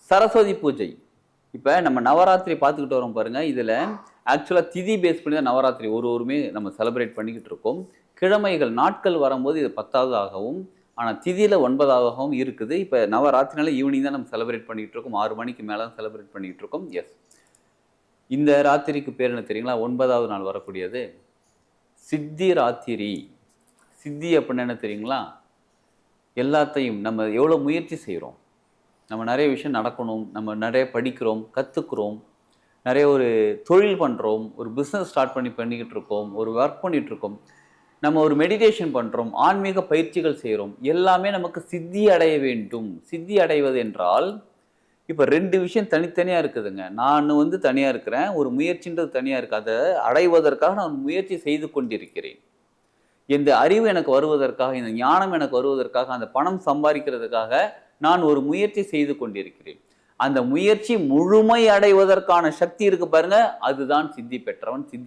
சரஸ்வதி பூஜை. இப்போ நம்ம நவராத்திரி பார்த்துக்கிட்டு வரோம் பாருங்க. இதில் ஆக்சுவலாக திதி பேஸ் பண்ணி தான் நவராத்திரி ஒருவருமே நம்ம செலிப்ரேட் பண்ணிக்கிட்டு இருக்கோம். கிழமைகள் நாட்கள் வரும்போது இது 10வது ஆகவும், ஆனால் திதியில் 9ஆகவும் இருக்குது. இப்போ நவராத்திரினால ஈவினிங் தான் நம்ம செலிப்ரேட் பண்ணிக்கிட்டு இருக்கோம். 6 மணிக்கு மேலே தான் செலிப்ரேட் பண்ணிக்கிட்டு இருக்கோம். எஸ், இந்த ராத்திரிக்கு பேர் என்ன தெரியுங்களா? 9வது நாள் வரக்கூடியது சித்தி ராத்திரி. சித்தி அப்படின்னா என்ன தெரியுங்களா? எல்லாத்தையும் நம்ம எவ்வளோ முயற்சி செய்கிறோம், நம்ம நிறைய விஷயம் நடக்கணும், நம்ம நிறைய படிக்கிறோம், கற்றுக்குறோம், நிறைய ஒரு தொழில் பண்ணுறோம், ஒரு பிஸ்னஸ் ஸ்டார்ட் பண்ணிக்கிட்டு இருக்கோம், ஒரு ஒர்க் பண்ணிகிட்டு இருக்கோம், நம்ம ஒரு மெடிடேஷன் பண்ணுறோம், ஆன்மீக பயிற்சிகள் செய்கிறோம், எல்லாமே நமக்கு சித்தி அடைய வேண்டும். சித்தி அடைவது என்றால் இப்போ 2 விஷயம் தனித்தனியாக இருக்குதுங்க. நான் தனியாக இருக்கிறேன், ஒரு முயற்சின்றது தனியாக இருக்குது. அதை அடைவதற்காக நான் முயற்சி செய்து கொண்டிருக்கிறேன். இந்த அறிவு எனக்கு வருவதற்காக, இந்த ஞானம் எனக்கு வருவதற்காக, அந்த பணம் சம்பாதிக்கிறதுக்காக நான் ஒரு முயற்சி செய்து கொண்டிருக்கிறேன். அந்த முயற்சி முழுமை அடைவதற்கான சக்தி இருக்கு பாருங்க, அதுதான் சித்தி பெற்றவன், சித்தி